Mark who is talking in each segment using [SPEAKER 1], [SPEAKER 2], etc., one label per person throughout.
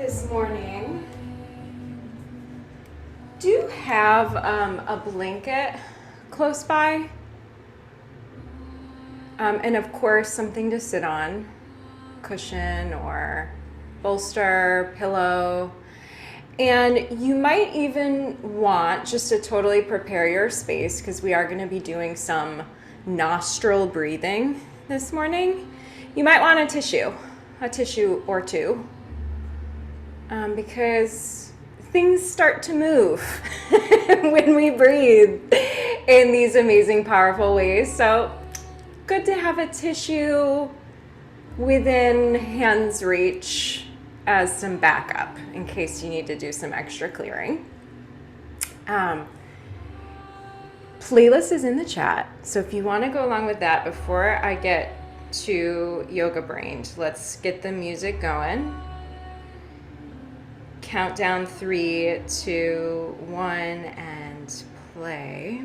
[SPEAKER 1] this morning. Do you have a blanket close by? And of course, something to sit on, cushion or bolster, pillow. And you might even want just to totally prepare your space, because we are going to be doing some nostril breathing this morning. You might want a tissue or two, because things start to move when we breathe in these amazing, powerful ways. So good to have a tissue within hand's reach as some backup in case you need to do some extra clearing. Playlist is in the chat, so if you want to go along with that before I get to Yoga Brained, let's get the music going. Count down 3, 2, 1, and play.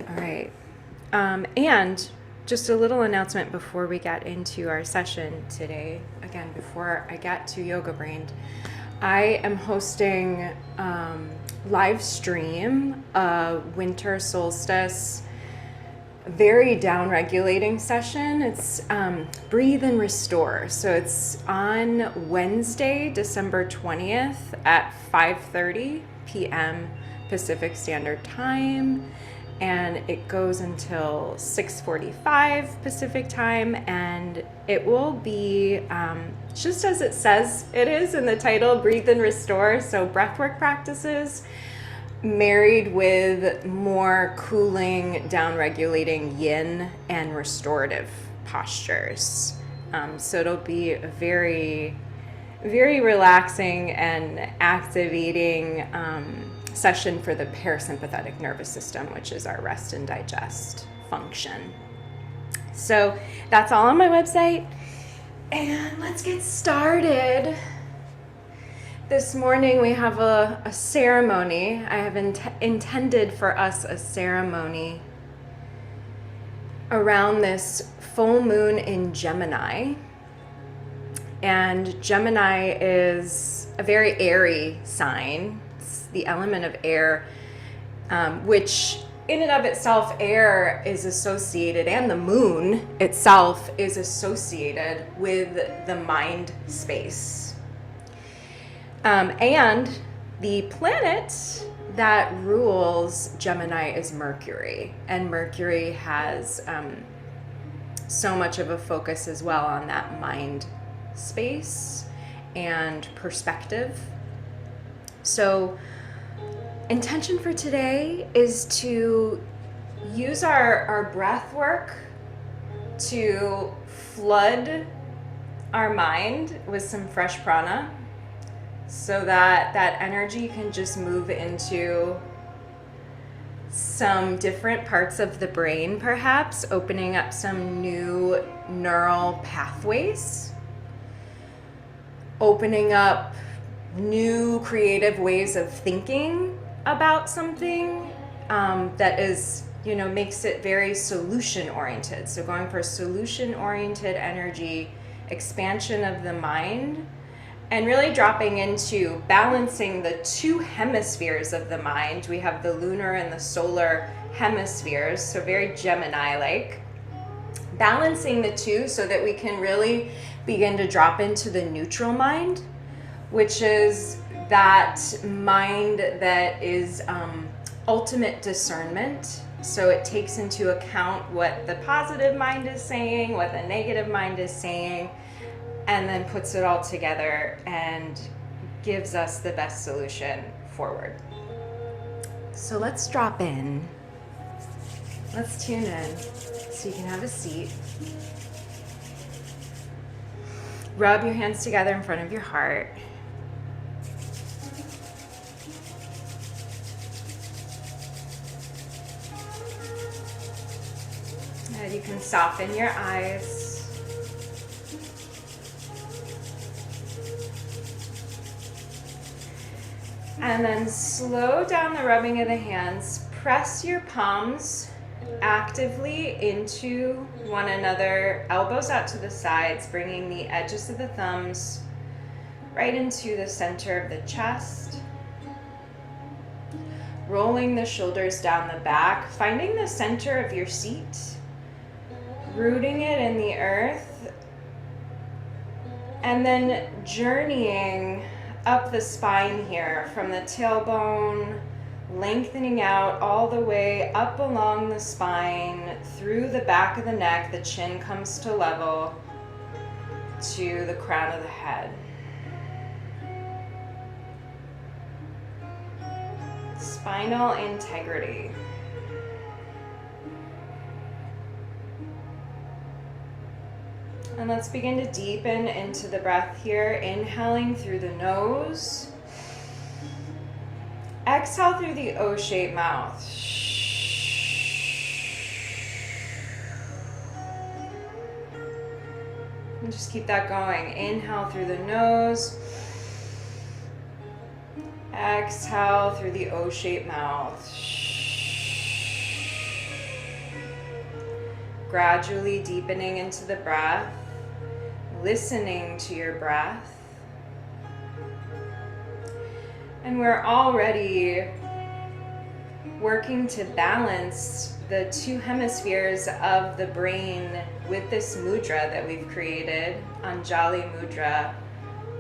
[SPEAKER 1] All right. And just a little announcement before we get into our session today. Again, before I get to Yoga Brained, I am hosting Livestream, a winter solstice, very down-regulating session. It's Breathe and Restore. So it's on Wednesday, December 20th at 5:30 p.m. Pacific Standard Time. And it goes until 6:45 Pacific Time, and it will be just as it says it is in the title, Breathe and Restore. So breathwork practices married with more cooling, down-regulating yin and restorative postures. So it'll be a very, very relaxing and activating session for the parasympathetic nervous system, which is our rest and digest function. So that's all on my website. And let's get started. This morning we have a ceremony. I have intended for us a ceremony around this full moon in Gemini. And Gemini is a very airy sign. It's the element of air, which in and of itself, air is associated, and the moon itself is associated with the mind space. And the planet that rules Gemini is Mercury. And Mercury has so much of a focus as well on that mind space and perspective. So intention for today is to use our breath work to flood our mind with some fresh prana, so that that energy can just move into some different parts of the brain, perhaps opening up some new neural pathways, opening up new creative ways of thinking about something that is, makes it very solution oriented. So going for solution oriented energy, expansion of the mind, and really dropping into balancing the two hemispheres of the mind. We have the lunar and the solar hemispheres, so very Gemini-like. Balancing the two so that we can really begin to drop into the neutral mind, which is that mind that is ultimate discernment. So it takes into account what the positive mind is saying, what the negative mind is saying, and then puts it all together and gives us the best solution forward. So let's drop in. Let's tune in so you can have a seat. Rub your hands together in front of your heart. And you can soften your eyes. And then slow down the rubbing of the hands. Press your palms actively into one another, elbows out to the sides, bringing the edges of the thumbs right into the center of the chest. Rolling the shoulders down the back, finding the center of your seat, rooting it in the earth, and then journeying up the spine here from the tailbone, lengthening out all the way up along the spine, through the back of the neck. The chin comes to level to the crown of the head. Spinal integrity. And let's begin to deepen into the breath here, inhaling through the nose. Exhale through the O-shaped mouth. And just keep that going. Inhale through the nose. Exhale through the O-shaped mouth. Gradually deepening into the breath, listening to your breath. And we're already working to balance the two hemispheres of the brain with this mudra that we've created, Anjali Mudra,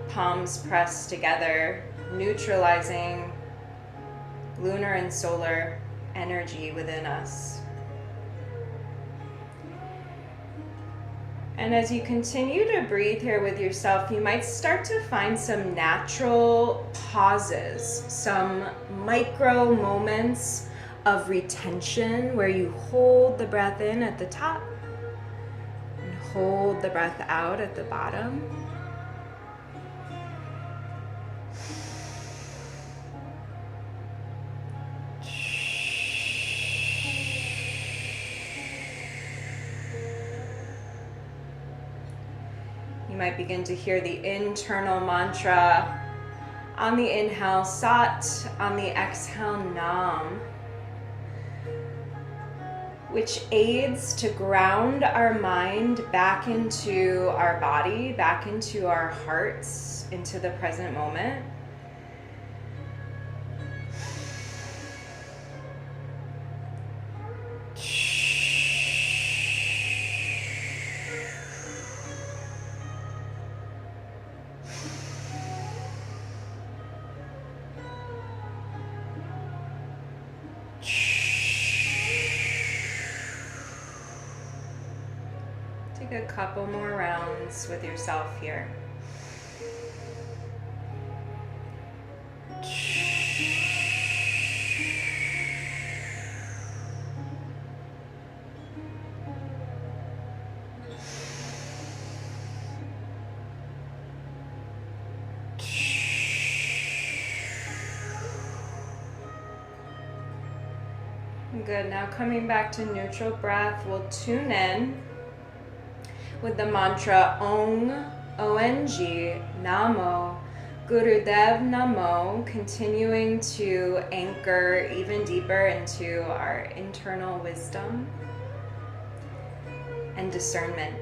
[SPEAKER 1] palms pressed together, neutralizing lunar and solar energy within us. And as you continue to breathe here with yourself, you might start to find some natural pauses, some micro moments of retention where you hold the breath in at the top and hold the breath out at the bottom. You might begin to hear the internal mantra. On the inhale, Sat. On the exhale, Nam. Which aids to ground our mind back into our body, back into our hearts, into the present moment. A couple more rounds with yourself here. Good. Now coming back to neutral breath, we'll tune in with the mantra Ong, O-N-G, Namo, Gurudev Namo, continuing to anchor even deeper into our internal wisdom and discernment.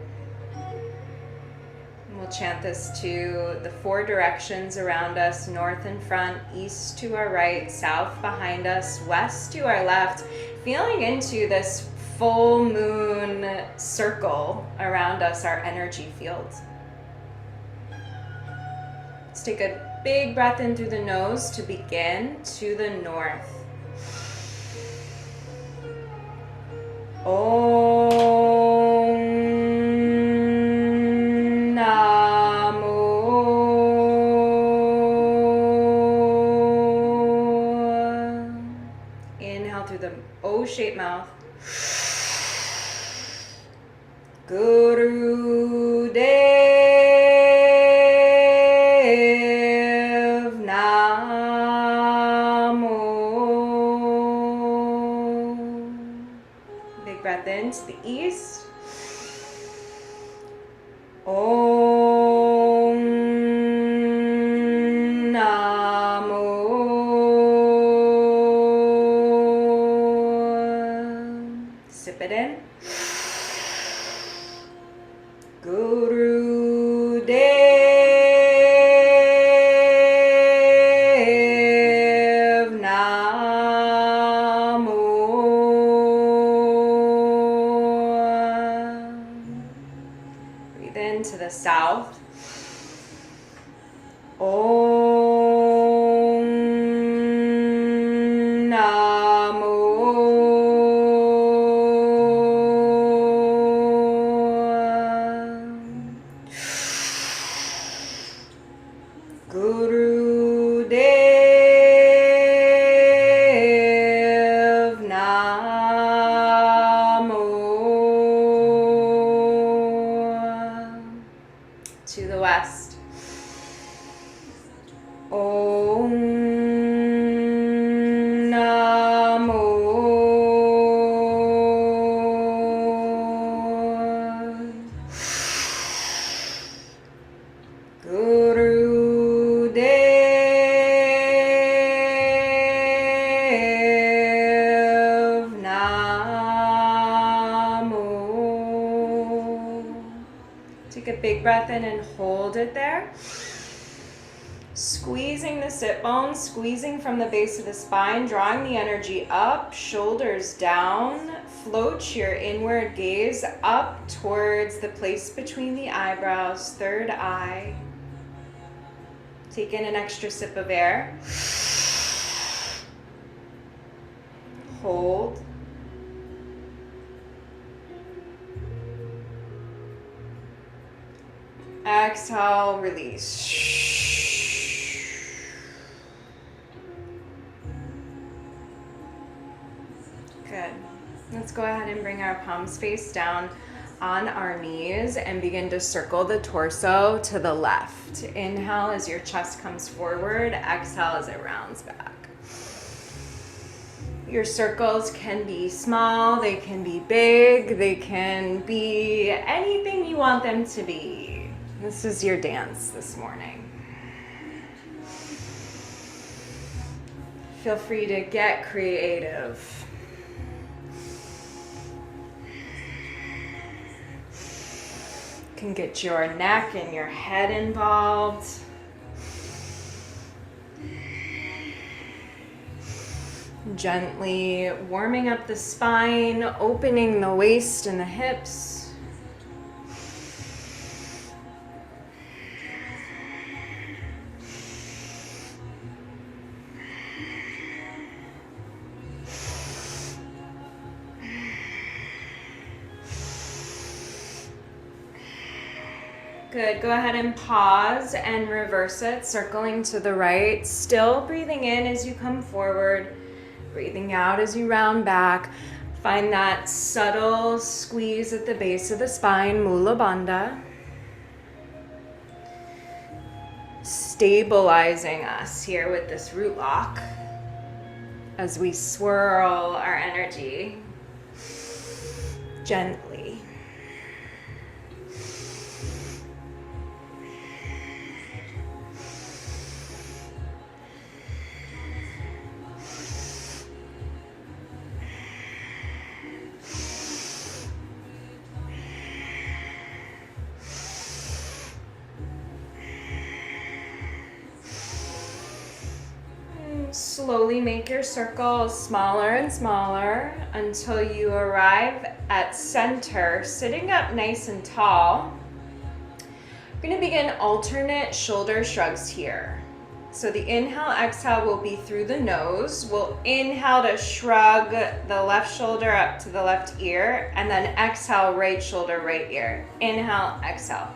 [SPEAKER 1] And we'll chant this to the four directions around us: north in front, east to our right, south behind us, west to our left, feeling into this full moon circle around us, our energy field. Let's take a big breath in through the nose to begin. To the north. Om Namo. Inhale through the O-shaped mouth. Gurudev Namo. Big breath in to the east. Om Namo. it in. Guru Dev Namo. Breathe into the south. Om Namo Guru Dev Namo. To the west. Om Namo Guru Dev Namo. Take a big breath in and hold it there. Squeezing the sit bones, squeezing from the base of the spine, drawing the energy up, shoulders down. Float your inward gaze up towards the place between the eyebrows, third eye. Take in an extra sip of air. Hold. Exhale, release. Good. Let's go ahead and bring our palms face down on our knees and begin to circle the torso to the left. Inhale as your chest comes forward. Exhale as it rounds back. Your circles can be small, they can be big, they can be anything you want them to be. This is your dance this morning. Feel free to get creative. Can get your neck and your head involved. Gently warming up the spine, opening the waist and the hips. Good. Go ahead and pause and reverse it, circling to the right. Still breathing in as you come forward, breathing out as you round back. Find that subtle squeeze at the base of the spine, Mula Bandha. Stabilizing us here with this root lock as we swirl our energy gently. Slowly make your circle smaller and smaller until you arrive at center, sitting up nice and tall. We're going to begin alternate shoulder shrugs here. So the inhale, exhale will be through the nose. We'll inhale to shrug the left shoulder up to the left ear, and then exhale, right shoulder, right ear. Inhale, exhale.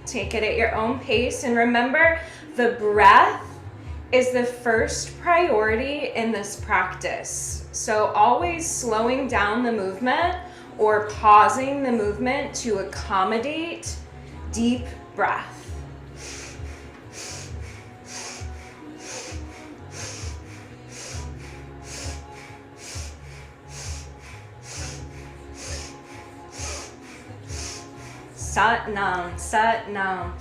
[SPEAKER 1] Take it at your own pace, and remember, the breath is the first priority in this practice. So always slowing down the movement or pausing the movement to accommodate deep breath. Sat Nam, Sat Nam.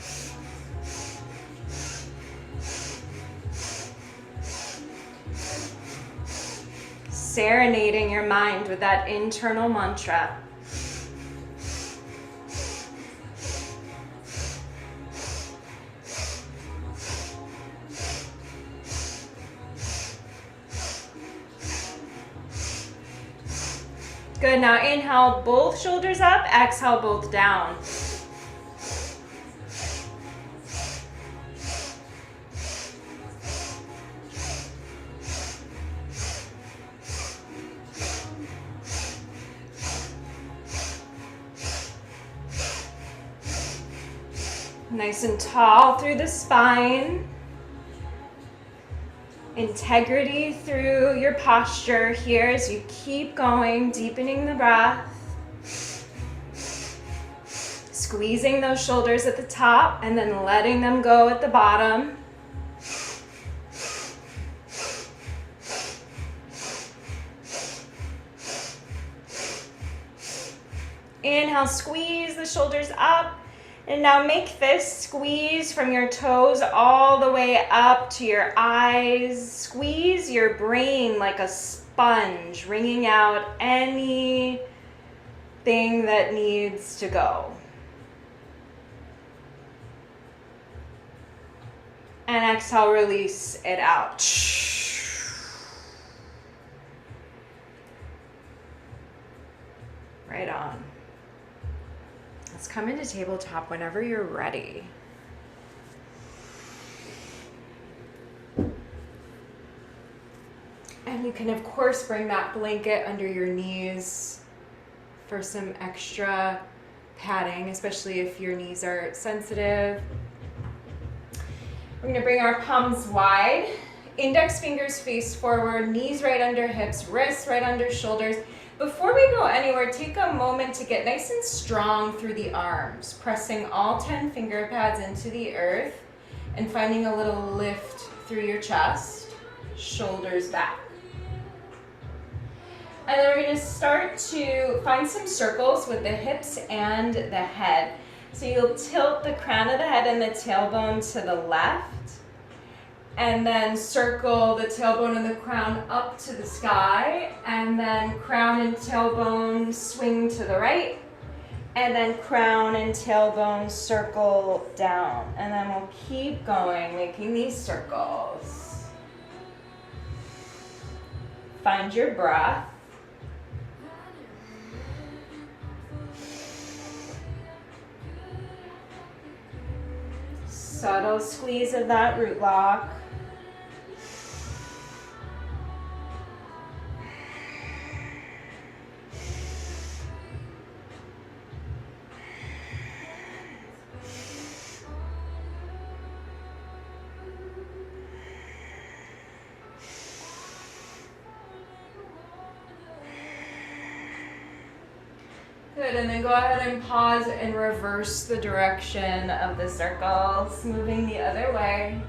[SPEAKER 1] Serenading your mind with that internal mantra. Good, now inhale both shoulders up, exhale both down. Nice and tall through the spine. Integrity through your posture here as you keep going, deepening the breath. Squeezing those shoulders at the top and then letting them go at the bottom. Inhale, squeeze the shoulders up. And now make this squeeze from your toes all the way up to your eyes. Squeeze your brain like a sponge, wringing out anything that needs to go. And exhale, release it out. Right on. Let's come into tabletop whenever you're ready. And you can, of course, bring that blanket under your knees for some extra padding, especially if your knees are sensitive. We're going to bring our palms wide, index fingers face forward, knees right under hips, wrists right under shoulders. Before we go anywhere, take a moment to get nice and strong through the arms, pressing all 10 finger pads into the earth and finding a little lift through your chest, shoulders back. And then we're going to start to find some circles with the hips and the head. So you'll tilt the crown of the head and the tailbone to the left. And then circle the tailbone and the crown up to the sky. And then crown and tailbone swing to the right. And then crown and tailbone circle down. And then we'll keep going, making these circles. Find your breath. Subtle squeeze of that root lock. Good, and then go ahead and pause and reverse the direction of the circles, moving the other way.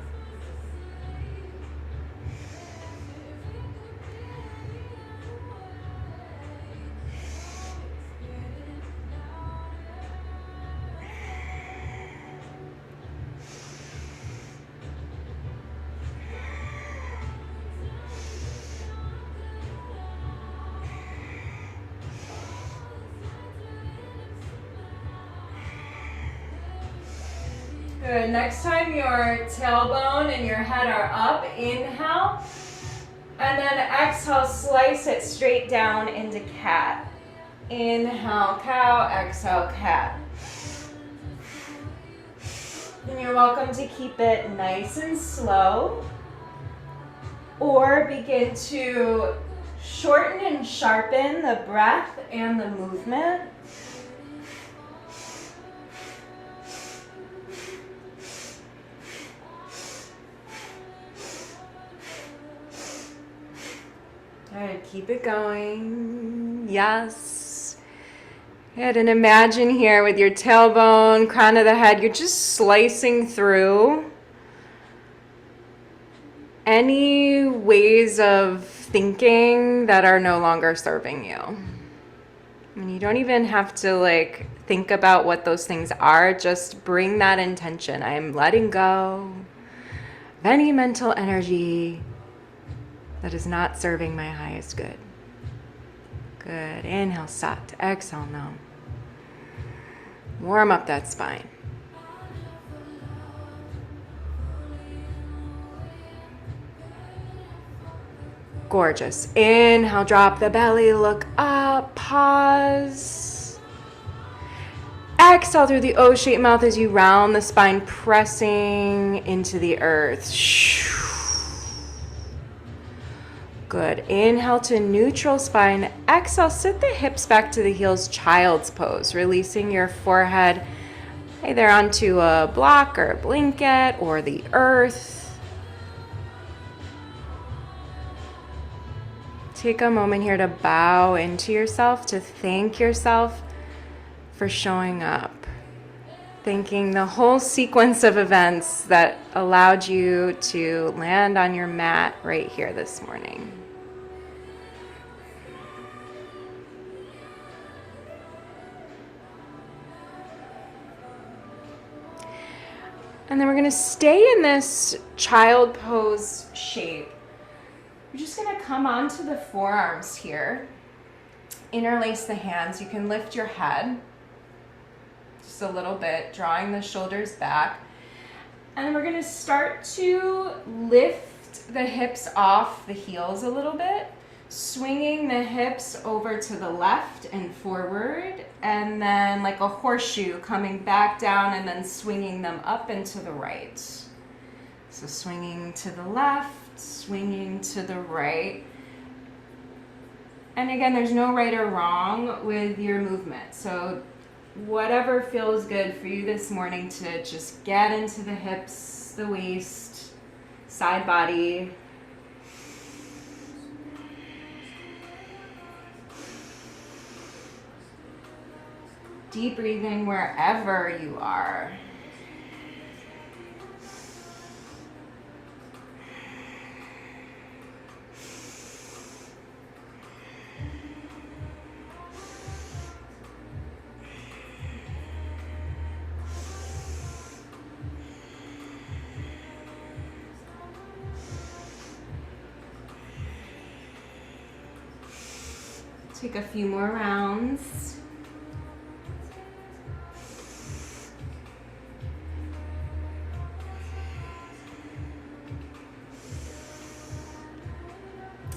[SPEAKER 1] Good. Next time your tailbone and your head are up, inhale. And then exhale, slice it straight down into cat. Inhale, cow, exhale, cat. And you're welcome to keep it nice and slow. Or begin to shorten and sharpen the breath and the movement. All right, keep it going. Yes. Good, and imagine here with your tailbone, crown of the head, you're just slicing through any ways of thinking that are no longer serving you. And you don't even have to like think about what those things are. Just bring that intention. I am letting go of any mental energy that is not serving my highest good. Good. Inhale, sat. Exhale, no. Warm up that spine. Gorgeous. Inhale, drop the belly, look up, pause. Exhale through the O-shaped mouth as you round the spine, pressing into the earth. Good. Inhale to neutral spine. Exhale, sit the hips back to the heels, child's pose, releasing your forehead either onto a block or a blanket or the earth. Take a moment here to bow into yourself, to thank yourself for showing up. Thanking the whole sequence of events that allowed you to land on your mat right here this morning. And then we're going to stay in this child pose shape. You're just going to come onto the forearms here. Interlace the hands. You can lift your head just a little bit, drawing the shoulders back. And then we're going to start to lift the hips off the heels a little bit, swinging the hips over to the left and forward, and then like a horseshoe coming back down and then swinging them up and to the right. So swinging to the left, swinging to the right. And again, there's no right or wrong with your movement. So whatever feels good for you this morning to just get into the hips, the waist, side body. Deep breathing wherever you are. Take a few more rounds.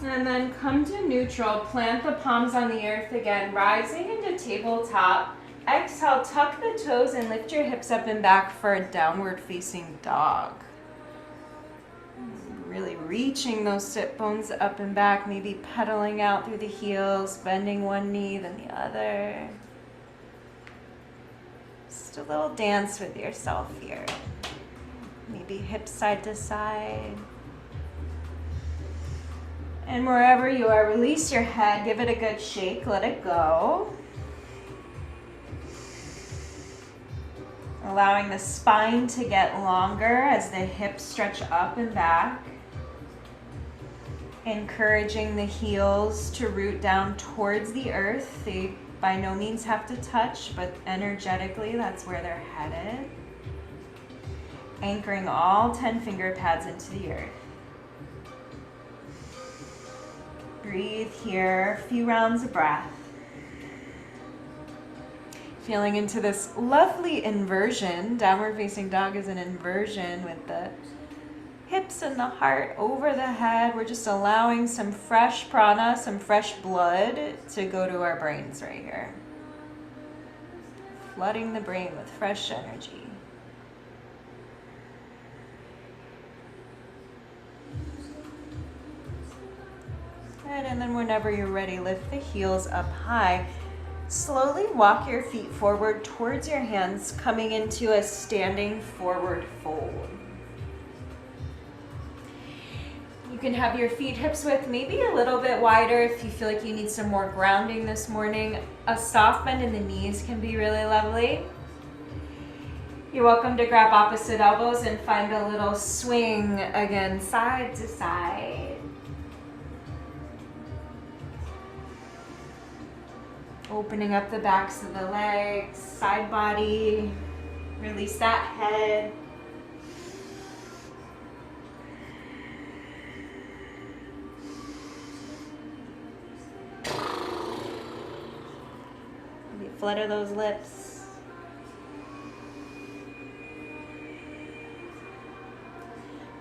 [SPEAKER 1] And then come to neutral, plant the palms on the earth again, rising into tabletop. Exhale, tuck the toes and lift your hips up and back for a downward facing dog. Really reaching those sit bones up and back, maybe pedaling out through the heels, bending one knee, then the other. Just a little dance with yourself here. Maybe hips side to side. And wherever you are, release your head, give it a good shake, let it go. Allowing the spine to get longer as the hips stretch up and back. Encouraging the heels to root down towards the earth. They by no means have to touch, but energetically, that's where they're headed. Anchoring all 10 finger pads into the earth. Breathe here, a few rounds of breath. Feeling into this lovely inversion. Downward facing dog is an inversion with the hips and the heart over the head. We're just allowing some fresh prana, some fresh blood to go to our brains right here. Flooding the brain with fresh energy. Good, and then whenever you're ready, lift the heels up high. Slowly walk your feet forward towards your hands, coming into a standing forward fold. You can have your feet hips width maybe a little bit wider if you feel like you need some more grounding this morning. A soft bend in the knees can be really lovely. You're welcome to grab opposite elbows and find a little swing again, side to side. Opening up the backs of the legs, side body. Release that head. Flutter those lips.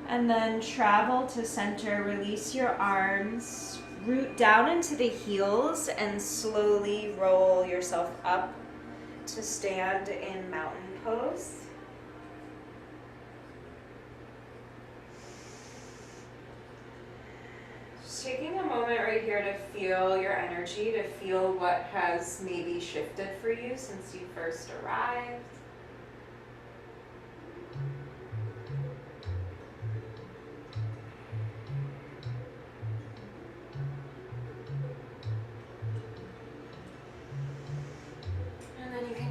[SPEAKER 1] And then travel to center. Release your arms. Root down into the heels and slowly roll yourself up to stand in mountain pose. Just taking a moment right here to feel your energy, to feel what has maybe shifted for you since you first arrived.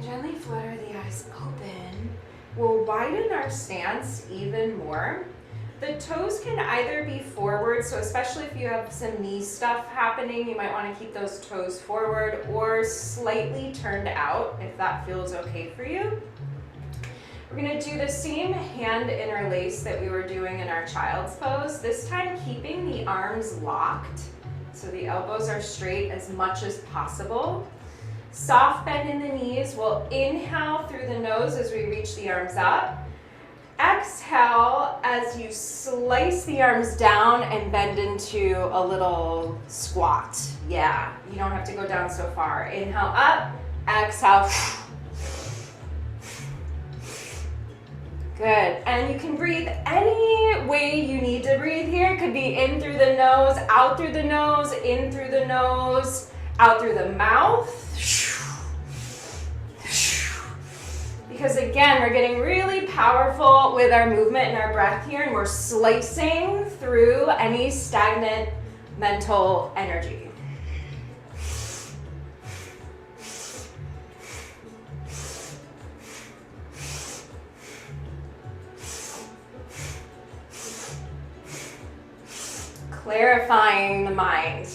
[SPEAKER 1] Gently flutter the eyes open. We'll widen our stance even more. The toes can either be forward, so especially if you have some knee stuff happening, you might want to keep those toes forward, or slightly turned out if that feels okay for you. We're going to do the same hand interlace that we were doing in our child's pose, this time keeping the arms locked so the elbows are straight as much as possible. Soft bend in the knees. We'll inhale through the nose as we reach the arms up. Exhale as you slice the arms down and bend into a little squat. Yeah, you don't have to go down so far. Inhale up, exhale. Good, and you can breathe any way you need to breathe here. It could be in through the nose, out through the nose, in through the nose, out through the mouth. Because again, we're getting really powerful with our movement and our breath here, and we're slicing through any stagnant mental energy. Clarifying the mind.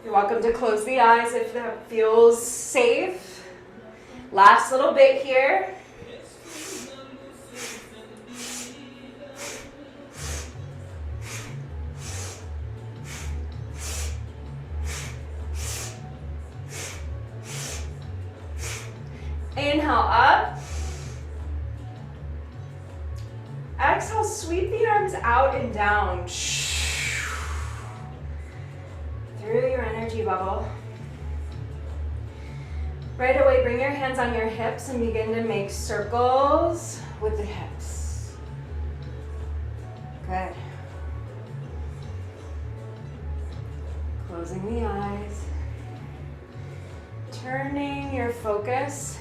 [SPEAKER 1] You're welcome to close the eyes if that feels safe. Last little bit here. Inhale up. Exhale, sweep the arms out and down. Through your energy bubble. Right away, bring your hands on your hips and begin to make circles with the hips. Good. Closing the eyes. Turning your focus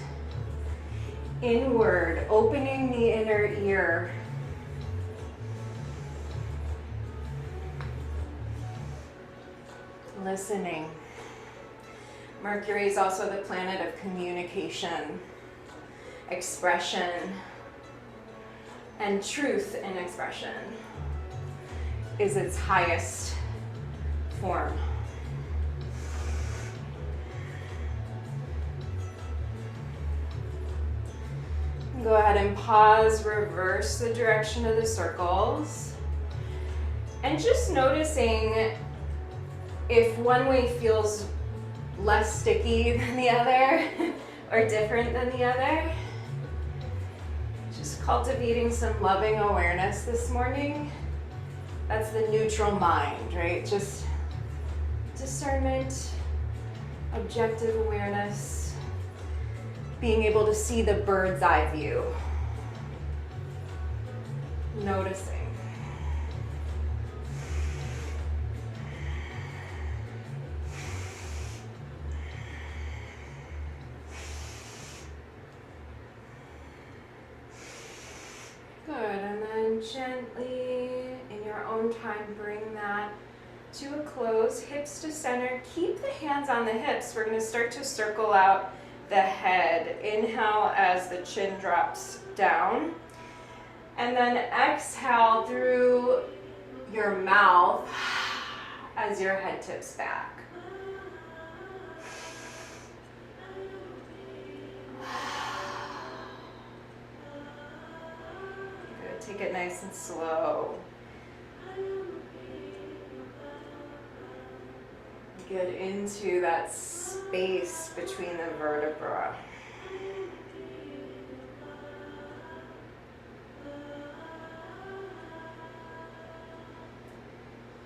[SPEAKER 1] inward, opening the inner ear. Listening. Mercury is also the planet of communication, expression, and truth in expression is its highest form. Go ahead and pause, reverse the direction of the circles, and just noticing if one way feels less sticky than the other or different than the other. Just cultivating some loving awareness this morning. That's the neutral mind, right? Just discernment, objective awareness, being able to see the bird's eye view. Noticing. time, bring that to a close, hips to center. Keep the hands on the hips. We're going to start to circle out the head. Inhale as the chin drops down. And then exhale through your mouth as your head tips back. Good. Take it nice and slow. Get into that space between the vertebrae.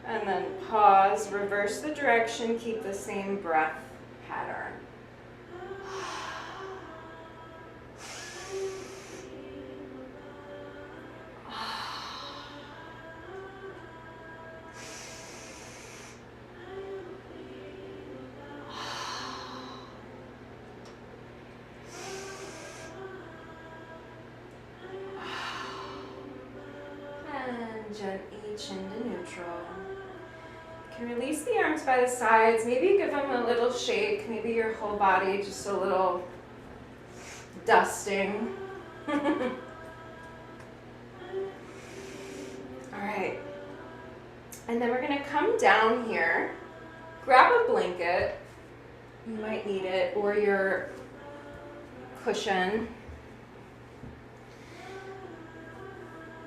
[SPEAKER 1] And then pause, reverse the direction, keep the same breath pattern. Gently chin to neutral. You can release the arms by the sides. Maybe give them a little shake. Maybe your whole body just a little dusting. All right. And then we're going to come down here. Grab a blanket. You might need it, or your cushion.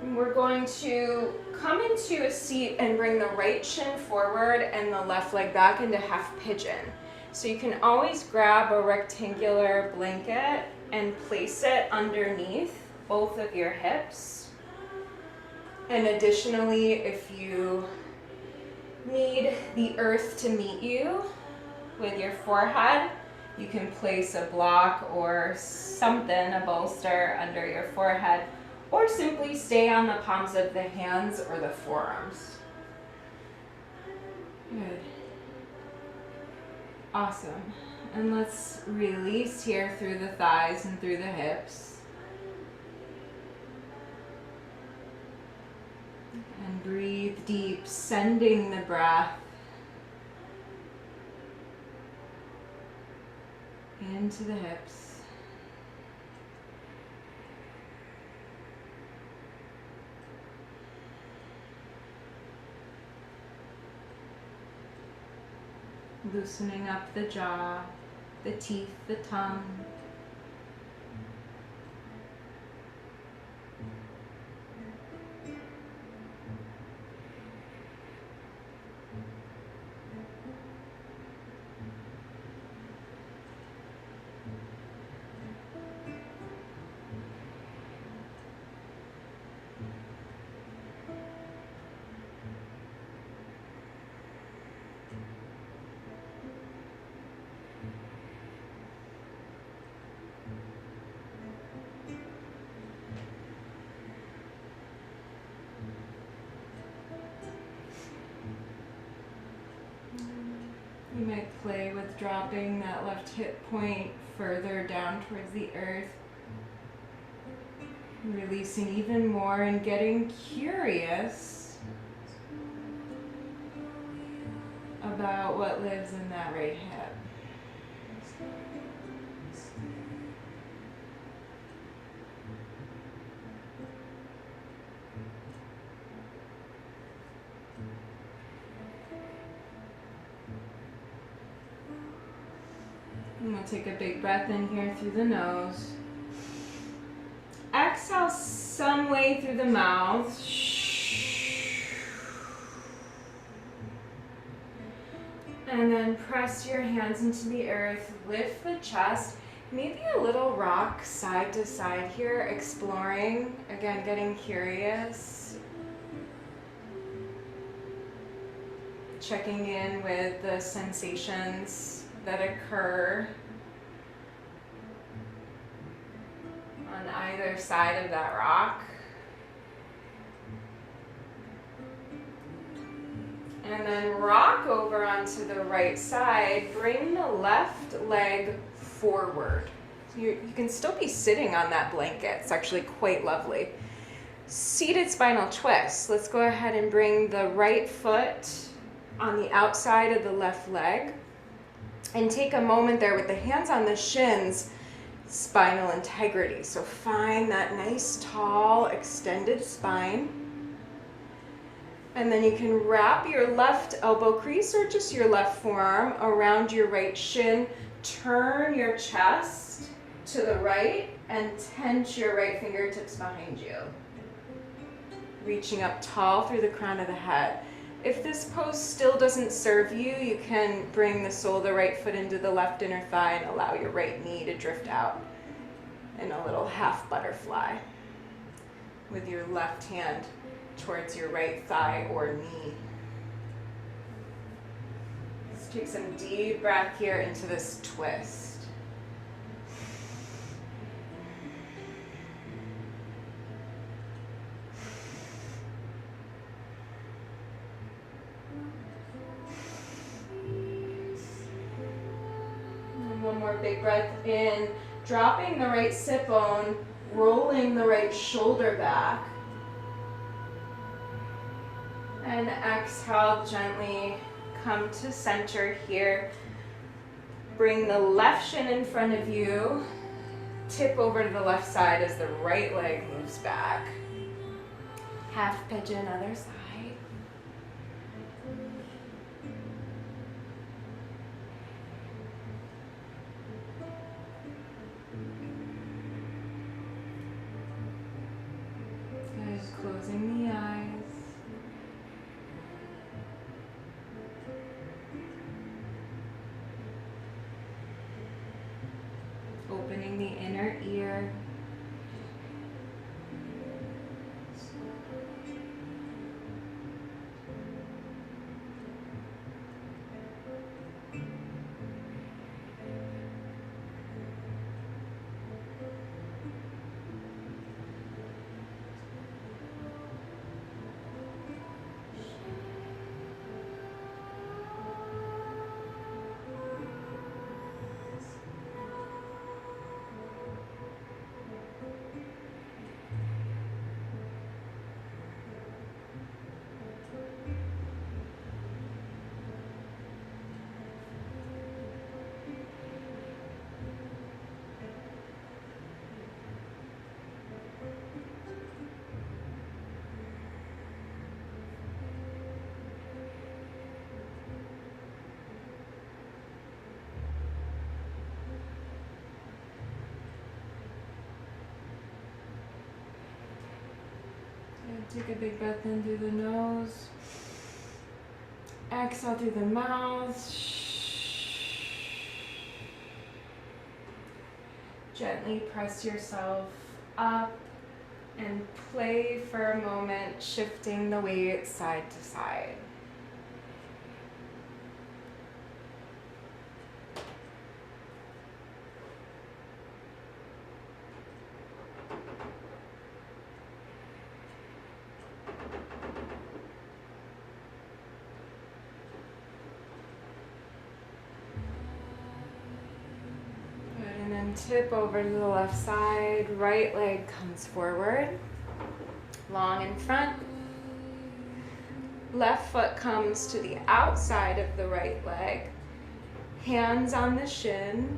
[SPEAKER 1] And we're going to come into a seat and bring the right shin forward and the left leg back into half pigeon. So you can always grab a rectangular blanket and place it underneath both of your hips. And additionally, if you need the earth to meet you with your forehead, you can place a block or something, a bolster under your forehead, or simply stay on the palms of the hands or the forearms. Good. Awesome. And let's release here through the thighs and through the hips. And breathe deep, sending the breath into the hips. Loosening up the jaw, the teeth, the tongue. You might play with dropping that left hip point further down towards the earth. Releasing even more and getting curious about what lives in that right hip. I'm going to take a big breath in here through the nose. Exhale some way through the mouth. And then press your hands into the earth. Lift the chest. Maybe a little rock side to side here, exploring. Again, getting curious. Checking in with the sensations that occur on either side of that rock. And then rock over onto the right side. Bring the left leg forward. You can still be sitting on that blanket. It's actually quite lovely. Seated spinal twist. Let's go ahead and bring the right foot on the outside of the left leg and take a moment there with the hands on the shins, spinal integrity. So find that nice, tall, extended spine. And then you can wrap your left elbow crease or just your left forearm around your right shin. Turn your chest to the right and tense your right fingertips behind you. Reaching up tall through the crown of the head. If this pose still doesn't serve you, you can bring the sole of the right foot into the left inner thigh and allow your right knee to drift out in a little half butterfly with your left hand towards your right thigh or knee. Let's take some deep breath here into this twist. One more big breath in, dropping the right sit bone, rolling the right shoulder back. And exhale, gently come to center here. Bring the left shin in front of you. Tip over to the left side as the right leg moves back. Half pigeon, other side. Closing the eyes. Opening the inner ear. Take a big breath in through the nose. Exhale through the mouth. Gently press yourself up and play for a moment, shifting the weight side to side. Tip over to the left side, right leg comes forward, long in front. Left foot comes to the outside of the right leg. Hands on the shin,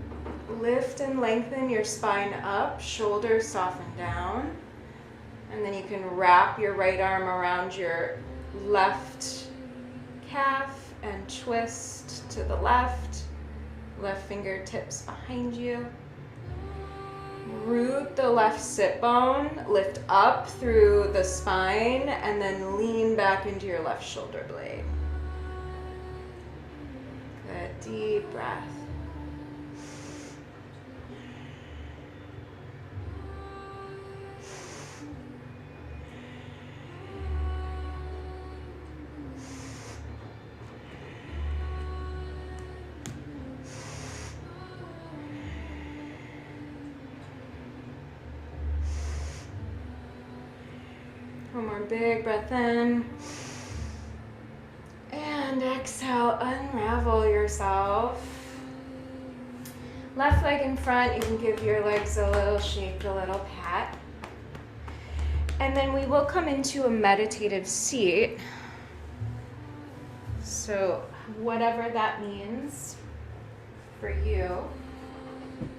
[SPEAKER 1] lift and lengthen your spine up, shoulders soften down. And then you can wrap your right arm around your left calf and twist to the left. Left fingertips behind you. Root the left sit bone, lift up through the spine, and then lean back into your left shoulder blade. Good, deep breath. One more big breath in. And exhale, unravel yourself. Left leg in front, you can give your legs a little shake, a little pat. And then we will come into a meditative seat. So whatever that means for you, you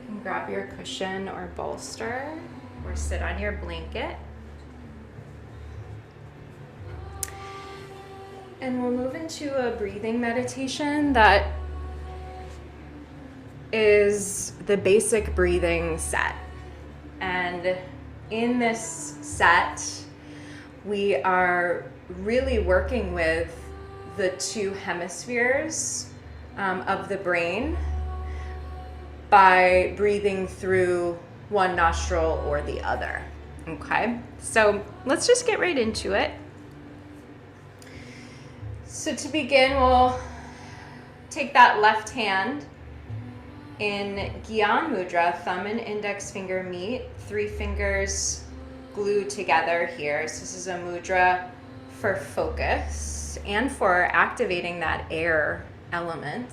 [SPEAKER 1] can grab your cushion or bolster or sit on your blanket. And we'll move into a breathing meditation that is the basic breathing set. And in this set, we are really working with the two hemispheres of the brain by breathing through one nostril or the other. Okay, so let's just get right into it. So to begin, we'll take that left hand in Gyan Mudra, thumb and index finger meet, 3 fingers glued together here. So this is a mudra for focus and for activating that air element.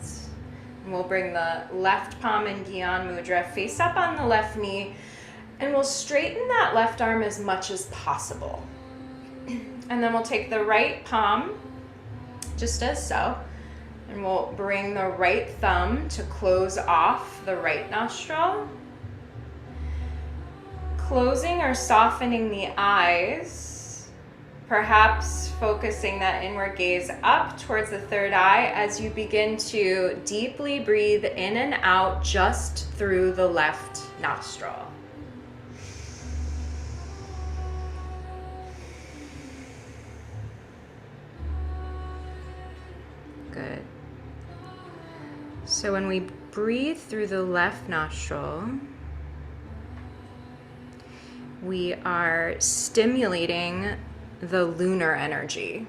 [SPEAKER 1] And we'll bring the left palm in Gyan Mudra face up on the left knee, and we'll straighten that left arm as much as possible. And then we'll take the right palm, just as so, and we'll bring the right thumb to close off the right nostril. Closing or softening the eyes, perhaps focusing that inward gaze up towards the third eye as you begin to deeply breathe in and out just through the left nostril. Good. So when we breathe through the left nostril, we are stimulating the lunar energy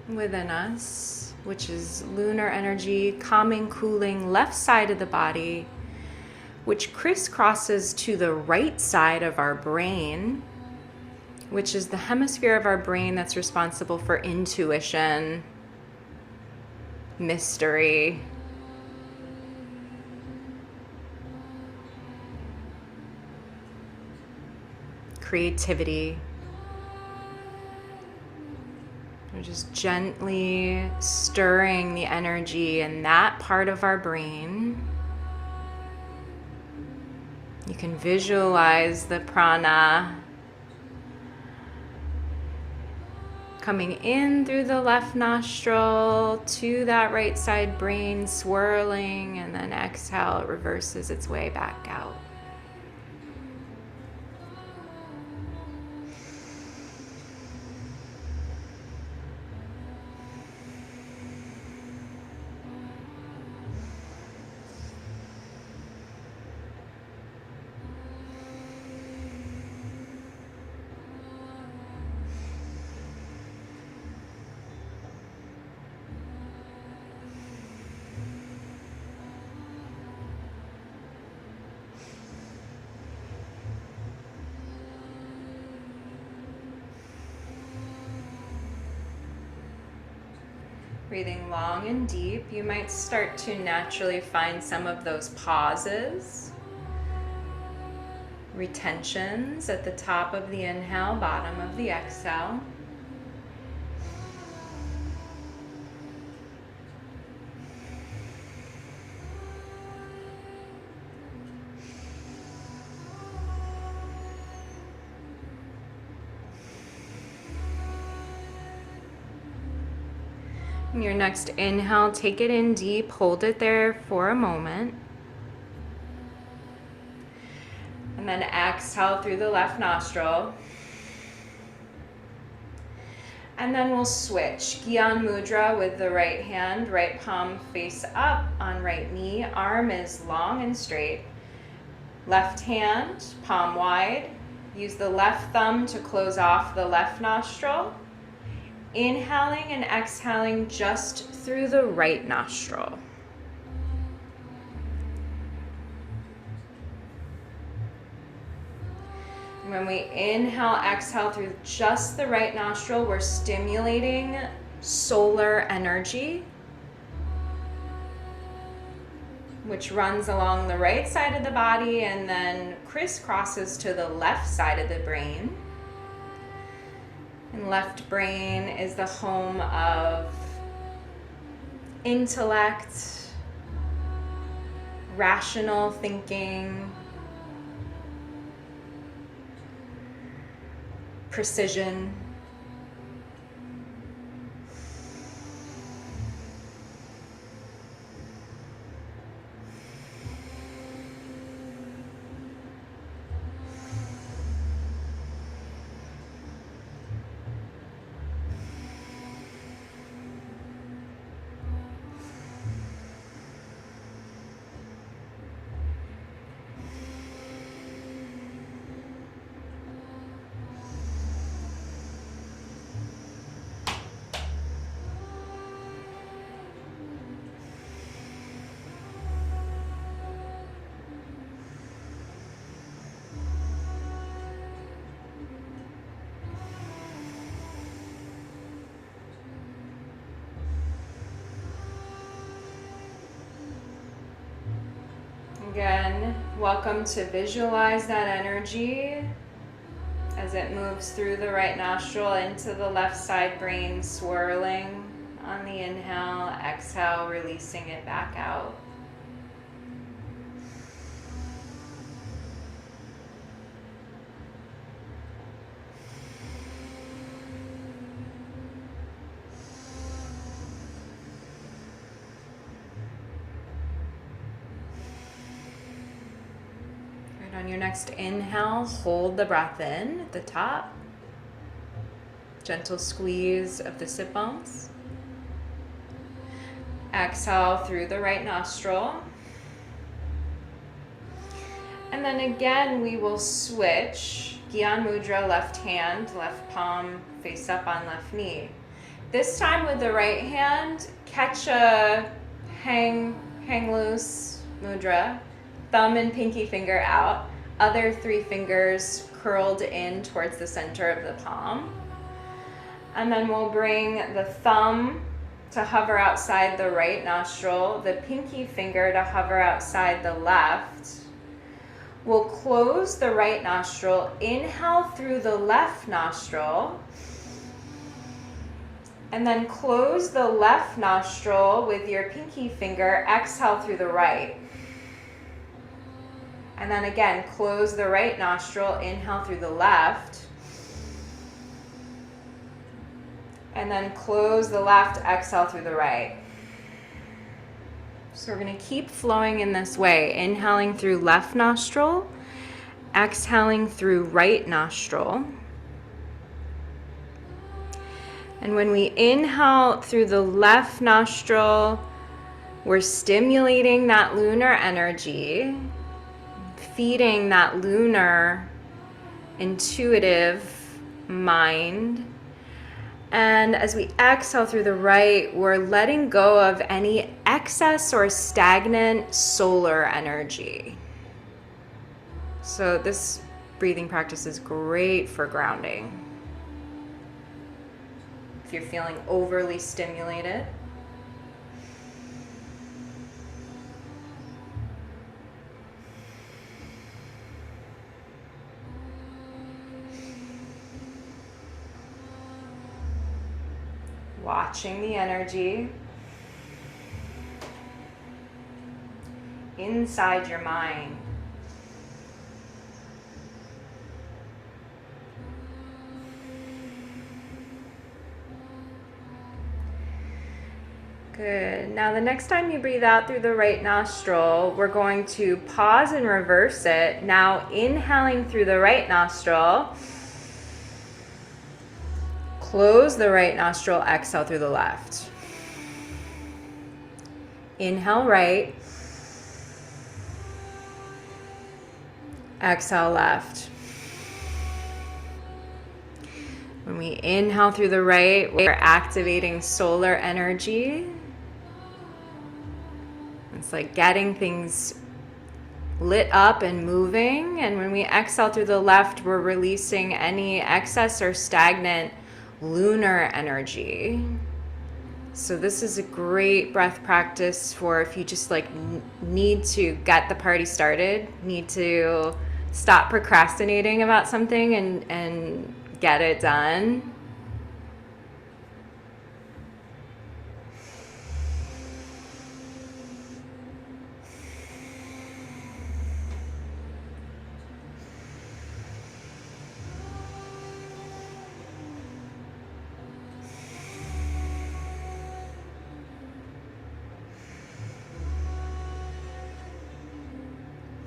[SPEAKER 1] within us, which is lunar energy, calming, cooling, left side of the body, which crisscrosses to the right side of our brain, which is the hemisphere of our brain that's responsible for intuition, mystery, creativity. We're just gently stirring the energy in that part of our brain. You can visualize the prana coming in through the left nostril to that right side brain, swirling, and then exhale, it reverses its way back out. Breathing long and deep, you might start to naturally find some of those pauses, retentions at the top of the inhale, bottom of the exhale. Your next inhale, take it in deep, hold it there for a moment. And then exhale through the left nostril. And then we'll switch. Gyan Mudra with the right hand, right palm face up on right knee. Arm is long and straight. Left hand, palm wide. Use the left thumb to close off the left nostril. Inhaling and exhaling just through the right nostril. When we inhale, exhale through just the right nostril, we're stimulating solar energy, which runs along the right side of the body and then crisscrosses to the left side of the brain. And left brain is the home of intellect, rational thinking, precision. Again, welcome to visualize that energy as it moves through the right nostril into the left side brain, swirling on the inhale, exhale, releasing it back out. On your next inhale, hold the breath in at the top. Gentle squeeze of the sit bones. Exhale through the right nostril. And then again, we will switch. Gyan Mudra, left hand, left palm face up on left knee. This time with the right hand, catch a hang loose mudra. Thumb and pinky finger out, other three fingers curled in towards the center of the palm. And then we'll bring the thumb to hover outside the right nostril, the pinky finger to hover outside the left. We'll close the right nostril, inhale through the left nostril, and then close the left nostril with your pinky finger, exhale through the right. And then again, close the right nostril, inhale through the left. And then close the left, exhale through the right. So we're going to keep flowing in this way, inhaling through left nostril, exhaling through right nostril. And when we inhale through the left nostril, we're stimulating that lunar energy, feeding that lunar intuitive mind. And as we exhale through the right, we're letting go of any excess or stagnant solar energy. So this breathing practice is great for grounding. If you're feeling overly stimulated, watching the energy inside your mind. Good. Now the next time you breathe out through the right nostril, we're going to pause and reverse it. Now inhaling through the right nostril, close the right nostril, exhale through the left. Inhale right. Exhale left. When we inhale through the right, we're activating solar energy. It's like getting things lit up and moving. And when we exhale through the left, we're releasing any excess or stagnant lunar energy. So this is a great breath practice for if you just like need to get the party started, need to stop procrastinating about something and get it done.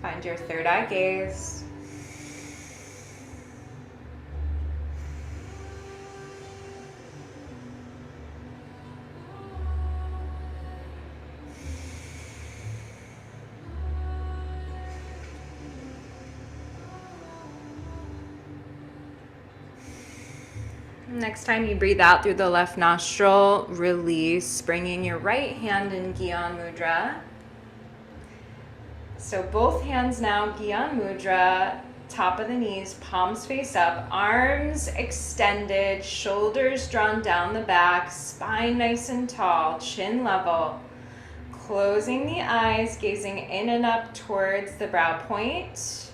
[SPEAKER 1] Find your third eye gaze. Next time you breathe out through the left nostril, release, bringing your right hand in Gyan Mudra. So both hands now, Gyan Mudra, top of the knees, palms face up, arms extended, shoulders drawn down the back, spine nice and tall, chin level. Closing the eyes, gazing in and up towards the brow point.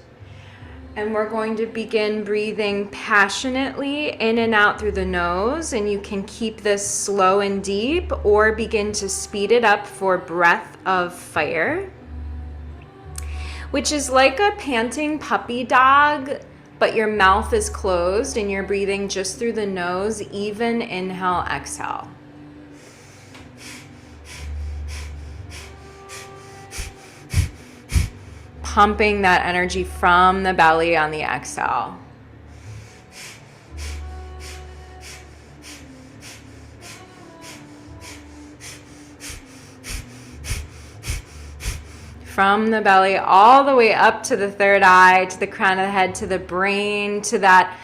[SPEAKER 1] And we're going to begin breathing passionately in and out through the nose. And you can keep this slow and deep or begin to speed it up for breath of fire, which is like a panting puppy dog, but your mouth is closed and you're breathing just through the nose, even inhale, exhale. Pumping that energy from the belly on the exhale. From the belly all the way up to the third eye, to the crown of the head, to the brain, to that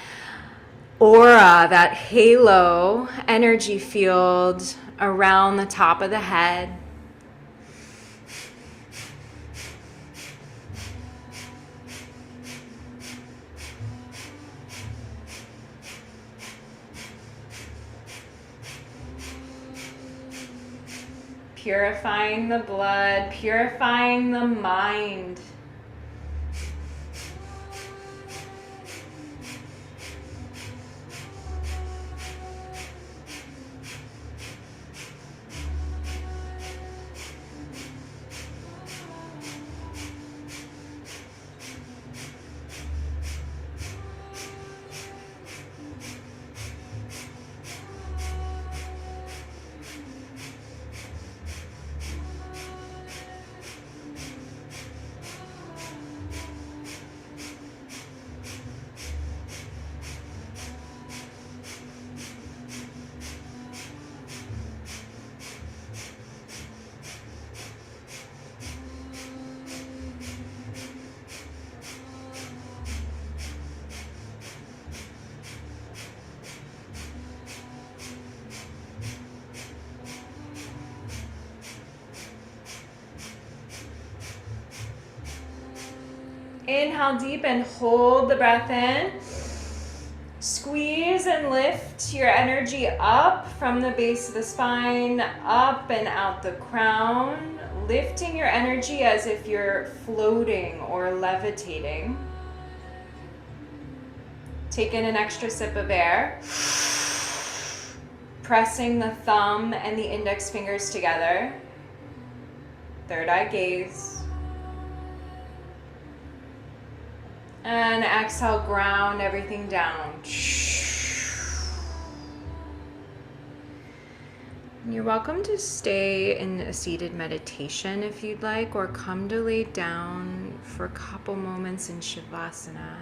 [SPEAKER 1] aura, that halo energy field around the top of the head. Purifying the blood, purifying the mind. Inhale deep and hold the breath in. Squeeze and lift your energy up from the base of the spine, up and out the crown, lifting your energy as if you're floating or levitating. Take in an extra sip of air. Pressing the thumb and the index fingers together. Third eye gaze. And exhale, ground everything down. You're welcome to stay in a seated meditation if you'd like, or come to lay down for a couple moments in Shavasana.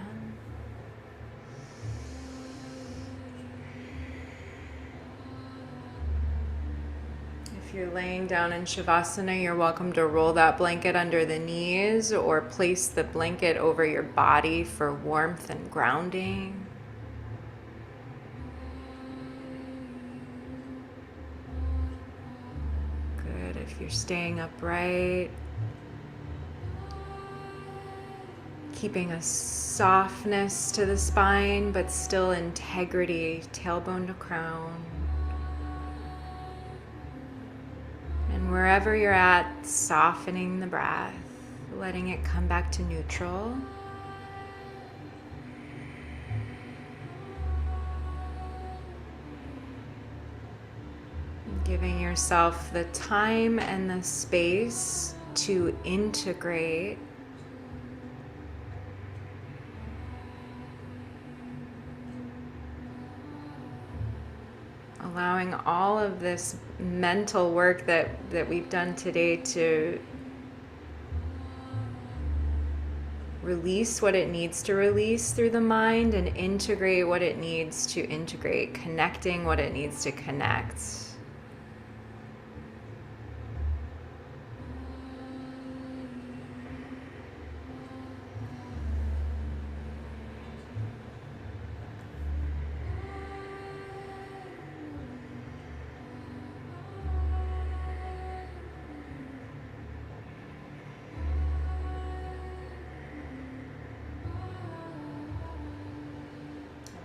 [SPEAKER 1] If you're laying down in Shavasana, you're welcome to roll that blanket under the knees or place the blanket over your body for warmth and grounding. Good. If you're staying upright, keeping a softness to the spine, but still integrity, tailbone to crown. And wherever you're at, softening the breath, letting it come back to neutral. Giving yourself the time and the space to integrate. Allowing all of this mental work that we've done today to release what it needs to release through the mind and integrate what it needs to integrate, connecting what it needs to connect.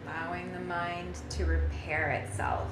[SPEAKER 1] Allowing the mind to repair itself.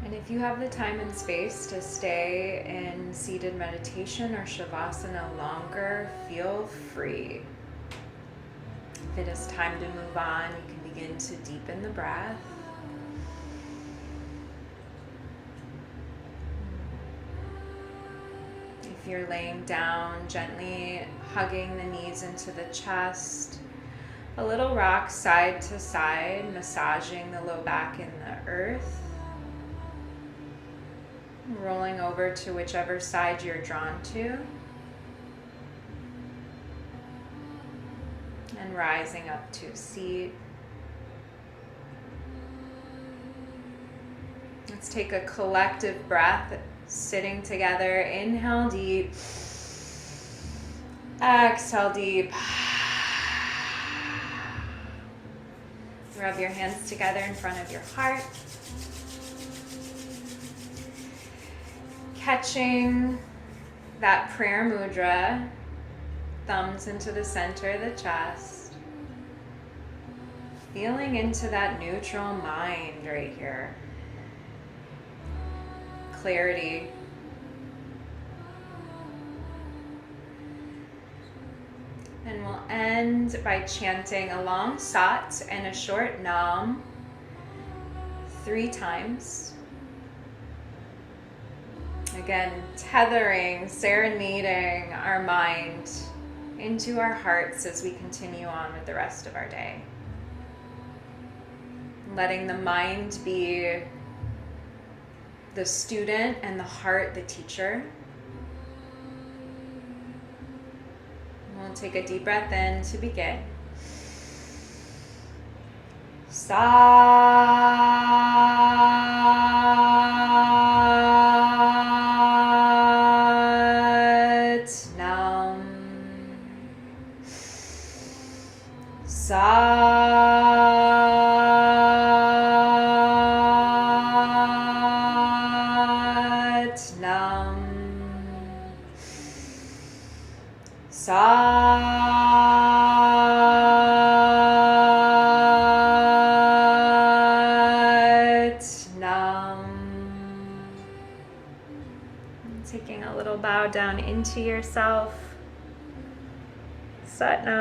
[SPEAKER 1] And if you have the time and space to stay in seated meditation or shavasana longer, feel free. If it is time to move on, you can begin to deepen the breath. If you're laying down, gently hugging the knees into the chest. A little rock side to side, massaging the low back in the earth. Rolling over to whichever side you're drawn to. And rising up to a seat. Let's take a collective breath, sitting together. Inhale deep. Exhale deep. Rub your hands together in front of your heart. Catching that prayer mudra, thumbs into the center of the chest. Feeling into that neutral mind right here. Clarity. And we'll end by chanting a long sat and a short nam 3 times. Again, tethering, serenading our mind into our hearts as we continue on with the rest of our day. Letting the mind be the student and the heart the teacher. We'll take a deep breath in to begin. Taking a little bow down into yourself. Sat Nam.